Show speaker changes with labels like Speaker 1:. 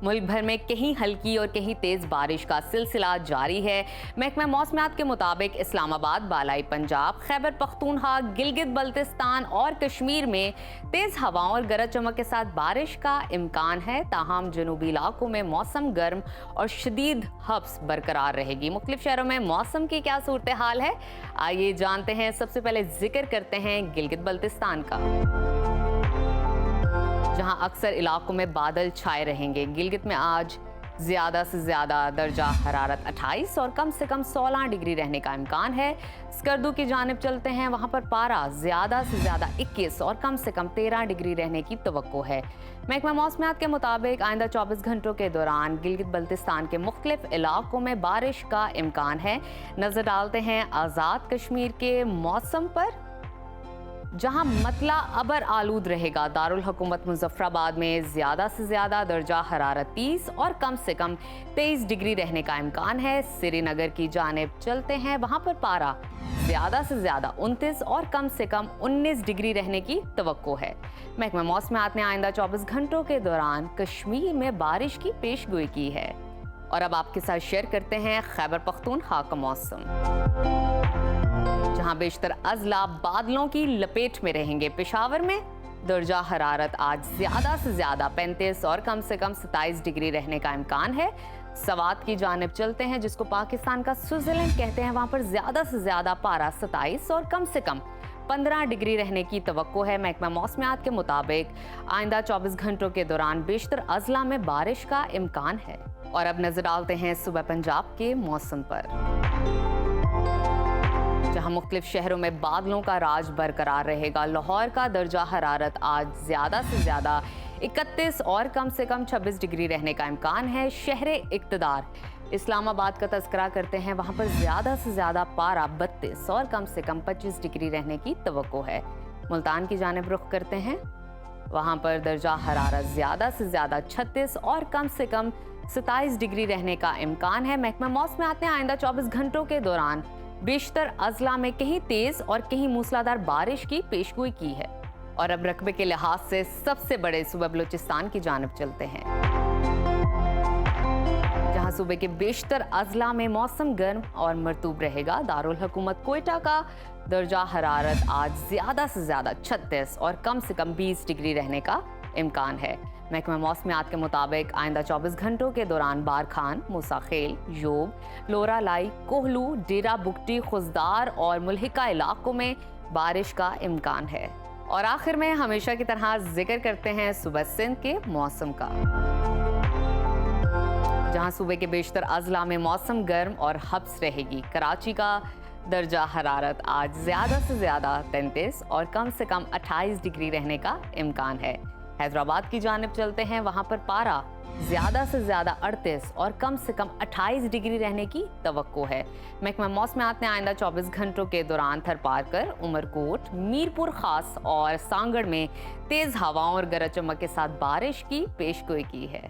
Speaker 1: मुल्क भर में कहीं हल्की और कहीं तेज बारिश का सिलसिला जारी है। महकमा मौसमियात के मुताबिक इस्लामाबाद, बालाई पंजाब, खैबर पख्तूनख्वा, गिलगित बल्तिस्तान और कश्मीर में तेज हवाओं और गरज चमक के साथ बारिश का इम्कान है। ताहम जनूबी इलाकों में मौसम गर्म और शदीद हब्स बरकरार रहेगी। मुख्तलिफ शहरों में मौसम की क्या सूरत हाल है, आइए जानते हैं। सबसे पहले जिक्र करते हैं गिलगित बल्तिस्तान का, जहां अक्सर इलाकों में बादल छाए रहेंगे। गिलगित में आज ज़्यादा से ज़्यादा दर्जा हरारत 28 और कम से कम 16 डिग्री रहने का इम्कान है। स्कर्दू की जानिब चलते हैं, वहां पर पारा ज़्यादा से ज़्यादा 21 और कम से कम 13 डिग्री रहने की तवक्को है। महकमा मौसमियात के मुताबिक आइंदा 24 घंटों के दौरान गिलगित बल्तिस्तान के मुख्तलिफ इलाकों में बारिश का इम्कान है। नज़र डालते हैं आज़ाद कश्मीर के मौसम पर, जहां मतला अबर आलूद रहेगा। दारुल हुकूमत मुजफ्फराबाद में ज़्यादा से ज़्यादा दर्जा हरारत 30 और कम से कम 23 डिग्री रहने का इम्कान है। श्रीनगर की जानिब चलते हैं, वहां पर पारा ज़्यादा से ज़्यादा 29 और कम से कम 19 डिग्री रहने की तवक्को है। महकमा मौसमियात ने आइंदा 24 घंटों के दौरान कश्मीर में बारिश की पेशगोई की है। और अब आपके साथ शेयर करते हैं खैबर पख्तूनख्वा का मौसम, जहां बेशतर अजला बादलों की लपेट में रहेंगे। पेशावर में दर्जा हरारत आज ज़्यादा से ज़्यादा 35 और कम से कम 27 डिग्री रहने का इम्कान है। सवात की जानिब चलते हैं, जिसको पाकिस्तान का स्विट्जरलैंड कहते हैं। वहां पर ज़्यादा से ज़्यादा पारा 27 और कम से कम 15 डिग्री रहने की तवक्को है। महकमा मौसमियात के मुताबिक आइंदा 24 घंटों के दौरान बेशतर अजला में बारिश का इम्कान है। और अब नजर डालते हैं सुबह पंजाब के मौसम पर, जहां मुख्तलिफ शहरों में बादलों का राज बरकरार रहेगा। लाहौर का दर्जा हरारत आज ज़्यादा से ज़्यादा 31 और कम से कम 26 डिग्री रहने का इम्कान है। शहरे इक़्तिदार इस्लामाबाद का तज़किरा करते हैं, वहाँ पर ज़्यादा से ज़्यादा पारा 32 और कम से कम 25 डिग्री रहने की तवक्को है। मुल्तान की जानिब रुख करते हैं, वहाँ पर दर्जा हरारत ज़्यादा से ज़्यादा 36 और कम से कम 27 डिग्री रहने का इम्कान है। महकमा मौसमियात ने आइंदा 24 घंटों के दौरान बेशतर अजला में कहीं तेज और कहीं मूसलाधार बारिश की पेशगोई की है। और अब रकबे के लिहाज से सबसे बड़े सूबा बलूचिस्तान की जानिब चलते हैं, जहां सूबे के बेशतर अजला में मौसम गर्म और मरतूब रहेगा। दारुल हुकूमत कोयटा का दर्जा हरारत आज ज़्यादा से ज़्यादा 36 और कम से कम 20 डिग्री रहने का इम्कान है। महकमा मौसमियात के मुताबिक आइंदा 24 घंटों के दौरान बारखान, मूसा खेल, योब, लोरा लाई, कोहलू, डेरा बुगटी, खुजदार और मुल्हिका इलाकों में बारिश का इम्कान है। और आखिर में हमेशा की तरह जिक्र करते हैं सुबह सिंध के मौसम का, जहां सूबे के बेशतर अजला में मौसम गर्म और हब्स रहेगी। कराची का दर्जा हरारत आज ज़्यादा से ज़्यादा 33 और कम से कम 28 डिग्री रहने का इम्कान है। हैदराबाद की जानिब चलते हैं, वहाँ पर पारा ज़्यादा से ज़्यादा 38 और कम से कम 28 डिग्री रहने की तवक्को है। महकमा मौसमियात ने आइंदा 24 घंटों के दौरान थरपारकर, उमरकोट, मीरपुर खास और सांगड़ में तेज़ हवाओं और गरज चमक के साथ बारिश की पेशगोई की है।